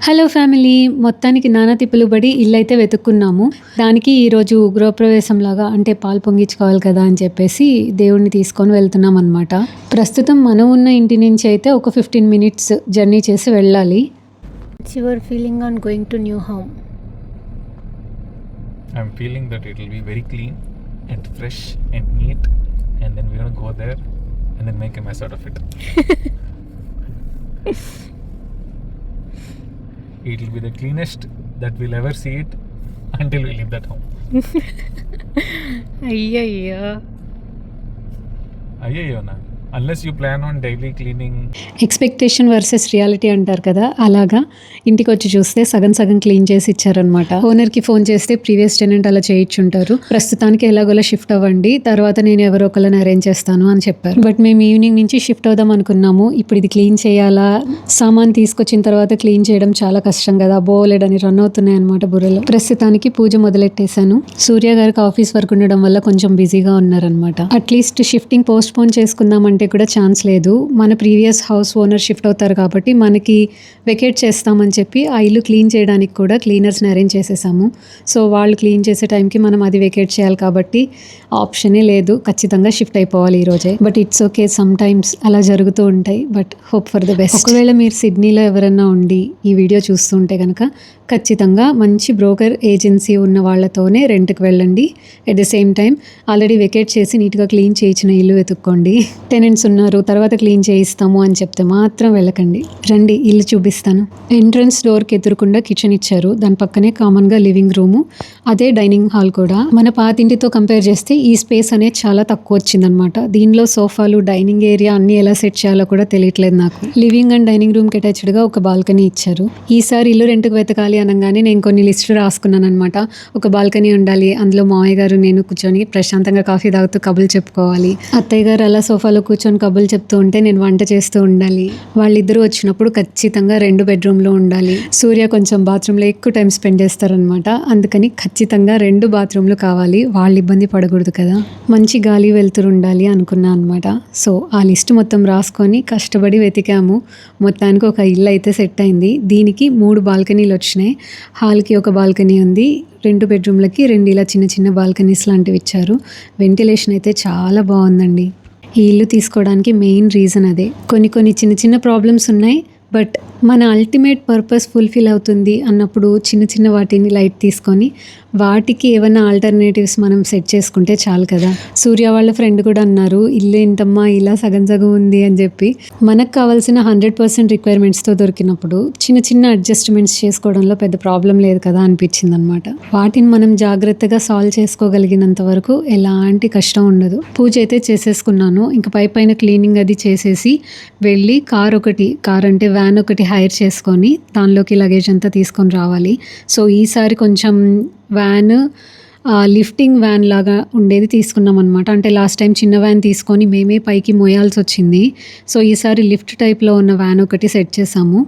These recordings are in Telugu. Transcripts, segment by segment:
హలో ఫ్యామిలీ, మొత్తానికి నానా తిప్పులు పడి ఇల్లైతే వెతుక్కున్నాము. దానికి ఈరోజు గృహప్రవేశంలాగా అంటే పాలు పొంగించుకోవాలి కదా అని చెప్పేసి దేవుడిని తీసుకొని వెళ్తున్నాం అనమాట. ప్రస్తుతం మనం ఉన్న ఇంటి నుంచి అయితే ఒక 15 మినిట్స్ జర్నీ చేసి వెళ్ళాలి. What's your feeling on going to new home? I'm feeling that it will be very clean and fresh and neat, and then we're gonna go there and then make a mess out of it. It will be the cleanest that we'll ever see it until we leave that home. అయ్యయ్యో నా unless you plan on daily cleaning. Expectation versus reality అంటారు కదా, అలాగా ఇంటికి వచ్చి చూస్తే సగం సగం క్లీన్ చేసి ఇచ్చారనమాట. ఓనర్కి ఫోన్ చేస్తే ప్రీవియస్ టెనెంట్ అలా చేయించుంటారు. ప్రస్తుతానికి ఎలాగోలా షిఫ్ట్ అవ్వండి, తర్వాత నేను ఎవరో ఒకళ్ళని అరేంజ్ చేస్తాను అని చెప్పారు. బట్ మేము ఈవినింగ్ నుంచి షిఫ్ట్ అవుదాం అనుకున్నాము. ఇప్పుడు ఇది క్లీన్ చేయాలా, సామాన్ తీసుకొచ్చిన తర్వాత క్లీన్ చేయడం చాలా కష్టం కదా, బోలెడని రన్ అవుతున్నాయి అనమాట బుర్రలో. ప్రస్తుతానికి పూజ మొదలెట్టేశాను. సూర్య గారికి ఆఫీస్ వర్క్ ఉండడం వల్ల కొంచెం బిజీగా ఉన్నారనమాట. అట్లీస్ట్ షిఫ్టింగ్ పోస్ట్ పోన్ చేసుకుందామంటే కూడా ఛాన్స్ లేదు. మన ప్రీవియస్ హౌస్ ఓనర్ షిఫ్ట్ అవుతారు కాబట్టి మనకి వెకేట్ చేస్తామని చెప్పి ఆ ఇల్లు క్లీన్ చేయడానికి కూడా క్లీనర్స్ని అరేంజ్ చేసేసాము. సో వాళ్ళు క్లీన్ చేసే టైంకి మనం అది వెకేట్ చేయాలి కాబట్టి ఆప్షనే లేదు, ఖచ్చితంగా షిఫ్ట్ అయిపోవాలి ఈరోజే. But it's okay, some times అలా జరుగుతూ ఉంటాయి. But hope for the best. ఒకవేళ మీరు సిడ్నీలో ఎవరన్నా ఉండి ఈ వీడియో చూస్తుంటే కనుక ఖచ్చితంగా మంచి బ్రోకర్ ఏజెన్సీ ఉన్న వాళ్ళతోనే రెంట్కి వెళ్ళండి. At the same time already vacate చేసి నీట్గా క్లీన్ చేయించిన ఇల్లు వెతుక్కోండి. టెనెంట్స్ ఉన్నారు, తర్వాత క్లీన్ చేయిస్తాము అని చెప్తే మాత్రం వెళ్ళకండి. రండి, ఇల్లు చూపిస్తాను. ఎంట్రన్స్ డోర్కి ఎదురుకుండా కిచెన్ ఇచ్చారు, దాని పక్కనే కామన్గా లివింగ్ రూము, అదే డైనింగ్ హాల్ కూడా. మన పాతింటితో కంపేర్ చేస్తే ఈ స్పేస్ అనేది చాలా తక్కువ వచ్చిందనమాట. దీనిలో సోఫాలు, డైనింగ్ ఏరియా అన్ని ఎలా సెట్ చేయాలో కూడా తెలియట్లేదు నాకు. లివింగ్ అండ్ డైనింగ్ రూమ్కి అటాచ్డ్గా ఒక బాల్కనీ ఇచ్చారు. ఈసారి ఇల్లు రెంట్కి వెతకాలి అనగానే నేను కొన్ని లిస్టులు రాసుకున్నాను అనమాట. ఒక బాల్కనీ ఉండాలి, అందులో మావయ్య గారు నేను కూర్చొని ప్రశాంతంగా కాఫీ తాగుతూ కబుర్లు చెప్పుకోవాలి. అత్తయ్య గారు అలా సోఫాలో కూర్చొని కబుర్లు చెప్తూ ఉంటే నేను వంట చేస్తూ ఉండాలి. వాళ్ళిద్దరూ వచ్చినప్పుడు ఖచ్చితంగా 2 బెడ్రూమ్లో ఉండాలి. సూర్య కొంచెం బాత్రూంలో ఎక్కువ టైం స్పెండ్ చేస్తారనమాట, అందుకని ఖచ్చితంగా 2 బాత్రూమ్లు కావాలి. వాళ్ళు ఇబ్బంది పడకూడదు కదా, మంచి గాలి వెళ్తురు ఉండాలి అనుకున్నా అనమాట. సో ఆ లిస్ట్ మొత్తం రాసుకొని కష్టపడి వెతికాము. మొత్తానికి ఒక ఇల్లు అయితే సెట్ అయింది. దీనికి 3 బాల్కనీలు వచ్చినాయి. హాల్కి ఒక బాల్కనీ ఉంది, 2 బెడ్రూమ్లకి 2 ఇలా చిన్న చిన్న బాల్కనీస్ లాంటివి ఇచ్చారు. వెంటిలేషన్ అయితే చాలా బాగుందండి. ఈ ఇల్లు తీసుకోవడానికి మెయిన్ రీజన్ అదే. కొన్ని చిన్న చిన్న ప్రాబ్లమ్స్ ఉన్నాయి, బట్ మన అల్టిమేట్ పర్పస్ ఫుల్ఫిల్ అవుతుంది అన్నప్పుడు చిన్న చిన్న వాటిని లైట్ తీసుకొని వాటికి ఏమైనా ఆల్టర్నేటివ్స్ మనం సెట్ చేసుకుంటే చాలు కదా. సూర్య వాళ్ళ ఫ్రెండ్ కూడా అన్నారు, ఇల్లు ఏంటమ్మా ఇలా సగం సగం ఉంది అని చెప్పి. మనకు కావాల్సిన 100% రిక్వైర్మెంట్స్తో దొరికినప్పుడు చిన్న చిన్న అడ్జస్ట్మెంట్స్ చేసుకోవడంలో పెద్ద ప్రాబ్లం లేదు కదా అనిపించింది అనమాట. వాటిని మనం జాగ్రత్తగా సాల్వ్ చేసుకోగలిగినంత వరకు ఎలాంటి కష్టం ఉండదు. పూజ అయితే చేసేసుకున్నాను. ఇంకా పైన క్లీనింగ్ అది చేసేసి వెళ్ళి కార్ అంటే వ్యాన్ ఒకటి హైర్ చేసుకొని దానిలోకి లగేజ్ అంతా తీసుకొని రావాలి. సో ఈసారి కొంచెం వ్యాన్ లిఫ్టింగ్ వ్యాన్ లాగా ఉండేది తీసుకున్నాం అనమాట. అంటే లాస్ట్ టైం చిన్న వ్యాన్ తీసుకొని మేమే పైకి మోయాల్సి వచ్చింది. సో ఈసారి లిఫ్ట్ టైప్లో ఉన్న వ్యాన్ ఒకటి సెట్ చేసాము.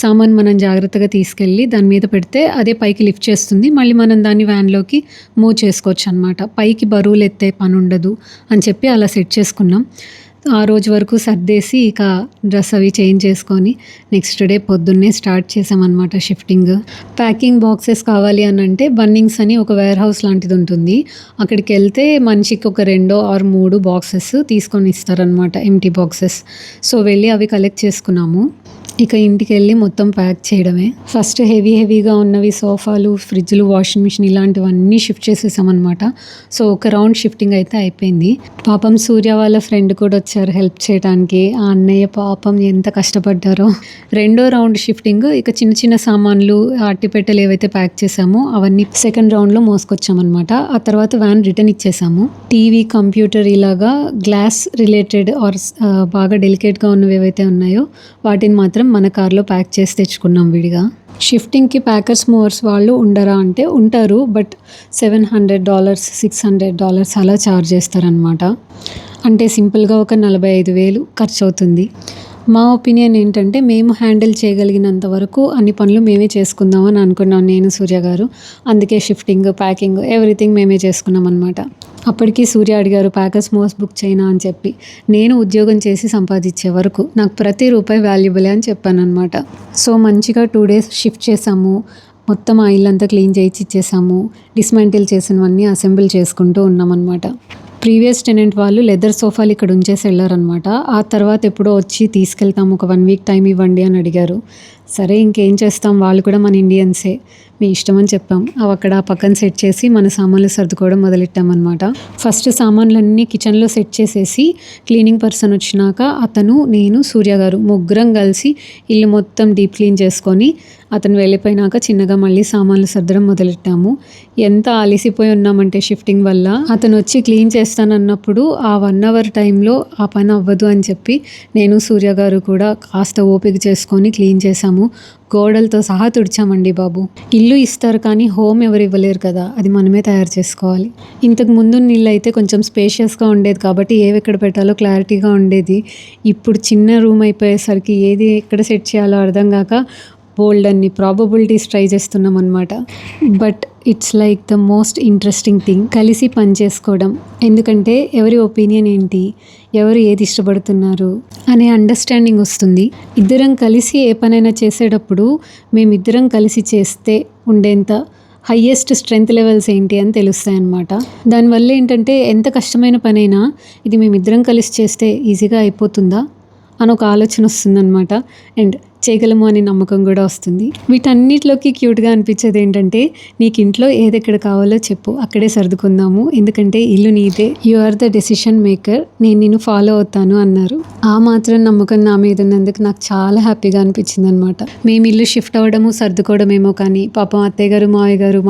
సామాన్ మనం జాగ్రత్తగా తీసుకెళ్ళి దాని మీద పెడితే అదే పైకి లిఫ్ట్ చేస్తుంది, మళ్ళీ మనం దాన్ని వ్యాన్లోకి మూవ్ చేసుకోవచ్చు అనమాట. పైకి బరువులు ఎత్తే పని ఉండదు అని చెప్పి అలా సెట్ చేసుకున్నాం. ఆ రోజు వరకు సర్దేసి ఇక డ్రెస్ అవి చేంజ్ చేసుకొని నెక్స్ట్ డే పొద్దున్నే స్టార్ట్ చేసామన్నమాట షిఫ్టింగ్. ప్యాకింగ్ బాక్సెస్ కావాలి అని అంటే బన్నింగ్స్ అని ఒక వేర్ హౌస్ లాంటిది ఉంటుంది, అక్కడికి వెళ్తే మనిషికి ఒక 2 or 3 బాక్సెస్ తీసుకొని ఇస్తారనమాట, ఎంటీ బాక్సెస్. సో వెళ్ళి అవి కలెక్ట్ చేసుకున్నాము. ఇక ఇంటికి వెళ్ళి మొత్తం ప్యాక్ చేయడమే. ఫస్ట్ హెవీగా ఉన్నవి సోఫాలు, ఫ్రిడ్జ్లు, వాషింగ్ మిషన్ ఇలాంటివన్నీ షిఫ్ట్ చేసేసామన్నమాట. సో ఒక రౌండ్ షిఫ్టింగ్ అయితే అయిపోయింది. పాపం సూర్య వాళ్ళ ఫ్రెండ్ కూడా వచ్చారు హెల్ప్ చేయడానికి. ఆ అన్నయ్య పాపం ఎంత కష్టపడ్డారో. 2వ రౌండ్ షిఫ్టింగ్ ఇక చిన్న చిన్న సామాన్లు, అట్టిపెట్టెలు ఏవైతే ప్యాక్ చేసామో అవన్నీ 2nd రౌండ్లో మోసుకొచ్చామన్నమాట. ఆ తర్వాత వ్యాన్ రిటర్న్ ఇచ్చేసాము. టీవీ, కంప్యూటర్ ఇలాగా గ్లాస్ రిలేటెడ్ ఆర్ బాగా డెలికేట్గా ఉన్నవి ఏవైతే ఉన్నాయో వాటిని మాత్రం మన కార్లో ప్యాక్ చేసి తెచ్చుకున్నాం విడిగా. షిఫ్టింగ్కి ప్యాకర్స్ మూవర్స్ వాళ్ళు ఉండరా అంటే ఉంటారు, బట్ $700 $600 అలా ఛార్జ్ చేస్తారనమాట. అంటే సింపుల్గా ఒక 45,000 ఖర్చు అవుతుంది. మా ఒపీనియన్ ఏంటంటే మేము హ్యాండిల్ చేయగలిగినంత వరకు అన్ని పనులు మేమే చేసుకుందాం అని అనుకున్నాం నేను సూర్య గారు. అందుకే షిఫ్టింగ్, ప్యాకింగ్ ఎవ్రీథింగ్ మేమే చేసుకున్నాం అనమాట. అప్పటికి సూర్య అడిగారు ప్యాకర్స్ మోస్ట్ బుక్ చేయనా అని చెప్పి. నేను ఉద్యోగం చేసి సంపాదించే వరకు నాకు ప్రతి రూపాయి వాల్యుబులే అని చెప్పాను అనమాట. సో మంచిగా 2 days షిఫ్ట్ చేసాము. మొత్తం ఆ ఇల్లంతా క్లీన్ చేయించి ఇచ్చేసాము. డిస్మాంటిల్ చేసినవన్నీ అసెంబుల్ చేసుకుంటూ ఉన్నామన్నమాట. ప్రీవియస్ టెనెంట్ వాళ్ళు లెదర్ సోఫాలు ఇక్కడ ఉంచేసి వెళ్ళారనమాట. ఆ తర్వాత ఎప్పుడో వచ్చి తీసుకెళ్తాము, ఒక 1 week టైం ఇవ్వండి అని అడిగారు. సరే ఇంకేం చేస్తాం, వాళ్ళు కూడా మన ఇండియన్సే, మీ ఇష్టం అని చెప్పాం. అవి అక్కడ పక్కన సెట్ చేసి మన సామాన్లు సర్దుకోవడం మొదలెట్టామన్నమాట. ఫస్ట్ సామాన్లన్నీ కిచెన్లో సెట్ చేసేసి క్లీనింగ్ పర్సన్ వచ్చినాక అతను, నేను, సూర్య గారు ముగ్గురం కలిసి ఇల్లు మొత్తం డీప్ క్లీన్ చేసుకొని అతను వెళ్ళిపోయినాక చిన్నగా మళ్ళీ సామాన్లు సర్దడం మొదలెట్టాము. ఎంత అలసిపోయి ఉన్నామంటే షిఫ్టింగ్ వల్ల. అతను వచ్చి క్లీన్ చేస్తానన్నప్పుడు ఆ 1 hour టైంలో ఆ పని అవ్వదు అని చెప్పి నేను, సూర్య గారు కూడా కాస్త ఓపిక చేసుకొని క్లీన్ చేసాము. గోడలతో సహా తుడిచామండి బాబు. ఇల్లు ఇస్తారు కానీ హోమ్ ఎవరు ఇవ్వలేరు కదా, అది మనమే తయారు చేసుకోవాలి. ఇంతకు ముందు ఇల్లు అయితే కొంచెం స్పేషియస్గా ఉండేది కాబట్టి ఏవి ఎక్కడ పెట్టాలో క్లారిటీగా ఉండేది. ఇప్పుడు చిన్న రూమ్ అయిపోయేసరికి ఏది ఎక్కడ సెట్ చేయాలో అర్థం కాక బోల్డ్ అన్ని ప్రాబబిలిటీస్ ట్రై చేస్తున్నాం అనమాట. But it's like the most interesting thing కలిసి పని చేసుకోవడం. ఎందుకంటే ఎవరి ఒపీనియన్ ఏంటి, ఎవరు ఏది ఇష్టపడుతున్నారు అనే అండర్స్టాండింగ్ వస్తుంది. ఇద్దరం కలిసి ఏ పనైనా చేసేటప్పుడు మేమిద్దరం కలిసి చేస్తే ఉండేంత హయ్యెస్ట్ స్ట్రెంగ్త్ లెవెల్స్ ఏంటి అని తెలుస్తాయి అన్నమాట. దానివల్ల ఏంటంటే ఎంత కష్టమైన పనైనా ఇది మేమిద్దరం కలిసి చేస్తే ఈజీగా అయిపోతుందా అని ఒక ఆలోచన వస్తుందన్నమాట. అండ్ చేయగలము అనే నమ్మకం కూడా వస్తుంది. వీటన్నిటిలోకి క్యూట్గా అనిపించేది ఏంటంటే, నీకు ఇంట్లో ఏదెక్కడ కావాలో చెప్పు, అక్కడే సర్దుకుందాము, ఎందుకంటే ఇల్లు నీదే, you are the decision maker, నేను నిన్ను ఫాలో అవుతాను అన్నారు. ఆ మాత్రం నమ్మకం నా మీద ఉన్నందుకు నాకు చాలా హ్యాపీగా అనిపించింది అనమాట. మేము ఇల్లు షిఫ్ట్ అవ్వడము సర్దుకోవడమేమో కానీ పాపం అత్తయ్య గారు, మావయ్య గారు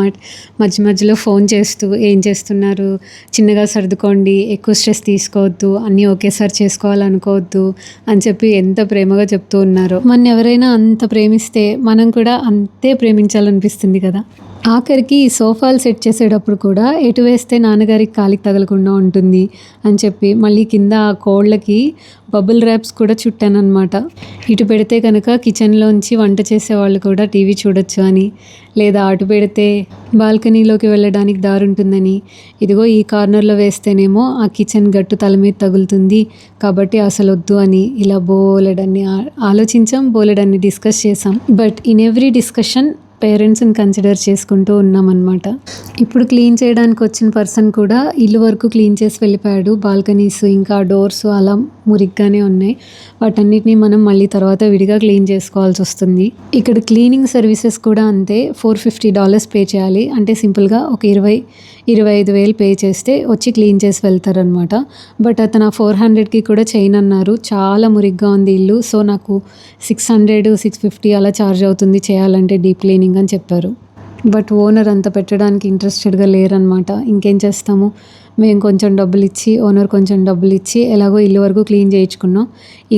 మధ్య మధ్యలో ఫోన్ చేస్తూ ఏం చేస్తున్నారు, చిన్నగా సర్దుకోండి, ఎక్కువ స్ట్రెస్ తీసుకోవద్దు, అన్నీ ఒకేసారి చేసుకోవాలనుకోవద్దు అని చెప్పి ఎంత ప్రేమగా చెప్తూ ఉన్నారు. ఎవరైనా అంత ప్రేమిస్తే మనం కూడా అంతే ప్రేమించాలనిపిస్తుంది కదా. ఆఖరికి ఈ సోఫాలు సెట్ చేసేటప్పుడు కూడా ఎటు వేస్తే నాన్నగారికి కాలికి తగలకుండా ఉంటుంది అని చెప్పి మళ్ళీ కింద ఆ కోళ్ళకి బబుల్ ర్యాప్స్ కూడా చుట్టానమాట. ఇటు పెడితే కనుక కిచెన్లోంచి వంట చేసేవాళ్ళు కూడా టీవీ చూడొచ్చు అని, లేదా అటు పెడితే బాల్కనీలోకి వెళ్ళడానికి దారి ఉంటుందని, ఇదిగో ఈ కార్నర్లో వేస్తేనేమో ఆ కిచెన్ గట్టు తల మీద తగులుతుంది కాబట్టి అసలు వద్దు అని, ఇలా బోలెడన్ని ఆలోచించాం, బోలెడన్ని డిస్కస్ చేసాం. బట్ ఇన్ ఎవ్రీ డిస్కషన్ పేరెంట్స్ని కన్సిడర్ చేసుకుంటూ ఉన్నామన్నమాట. ఇప్పుడు క్లీన్ చేయడానికి వచ్చిన పర్సన్ కూడా ఇల్లు వరకు క్లీన్ చేసి వెళ్ళిపోయాడు. బాల్కనీస్ ఇంకా డోర్స్ అలా మురిగ్గానే ఉన్నాయి. వాటన్నిటిని మనం మళ్ళీ తర్వాత విడిగా క్లీన్ చేసుకోవాల్సి వస్తుంది. ఇక్కడ క్లీనింగ్ సర్వీసెస్ కూడా అంతే. $450 పే చేయాలి. అంటే సింపుల్గా ఒక 25,000 పే చేస్తే వచ్చి క్లీన్ చేసి వెళ్తారనమాట. బట్ అతను 400కి కూడా చేయను అన్నారు. చాలా మురిగ్గా ఉంది ఇల్లు. సో నాకు 600-650 అలా ఛార్జ్ అవుతుంది చేయాలంటే డీప్ క్లీనింగ్ అని చెప్పారు. బట్ ఓనర్ అంత పెట్టడానికి ఇంట్రెస్టెడ్గా లేరనమాట. ఇంకేం చేస్తాము, మేము కొంచెం డబ్బులు ఇచ్చి, ఓనర్ కొంచెం డబ్బులు ఇచ్చి ఎలాగో ఇల్లు వరకు క్లీన్ చేయించుకున్నాం.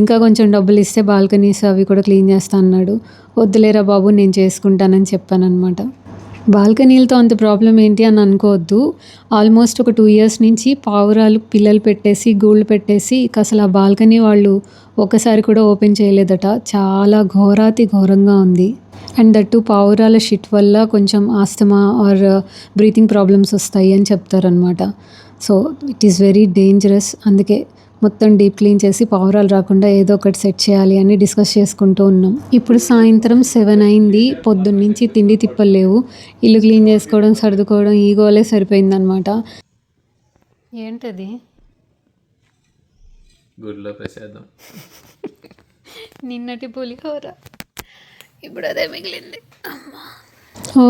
ఇంకా కొంచెం డబ్బులు ఇస్తే బాల్కనీస్ అవి కూడా క్లీన్ చేస్తా అన్నాడు. వద్దులేరా బాబు నేను చేసుకుంటానని చెప్పానమాట. బాల్కనీలతో అంత ప్రాబ్లం ఏంటి అని అనుకోవద్దు. ఆల్మోస్ట్ ఒక 2 years నుంచి పావురాలు పిల్లలు పెట్టేసి గూళ్ళు పెట్టేసి ఇక అసలు ఆ బాల్కనీ వాళ్ళు ఒకసారి కూడా ఓపెన్ చేయలేదట. చాలా ఘోరంగా ఉంది. అండ్ దట్టు పావురాల షిట్ వల్ల కొంచెం ఆస్తమా ఆర్ బ్రీతింగ్ ప్రాబ్లమ్స్ వస్తాయి అని చెప్తారనమాట. So it is very dangerous. అందుకే మొత్తం డీప్ క్లీన్ చేసి పావురాలు రాకుండా ఏదో ఒకటి సెట్ చేయాలి అని డిస్కస్ చేసుకుంటూ ఉన్నాం. ఇప్పుడు సాయంత్రం 7 అయింది. పొద్దున్న నుంచి తిండి తిప్పలు లేవు. ఇల్లు క్లీన్ చేసుకోవడం, సర్దుకోవడం ఈ గోలే సరిపోయిందనమాట. ఏంటది? గుడిలో ప్రసాదం. నిన్నటి పులిహోర ఇప్పుడు అదే మిగిలింది.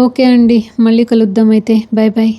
ఓకే అండి, మళ్ళీ కలుద్దాం అయితే. Bye bye.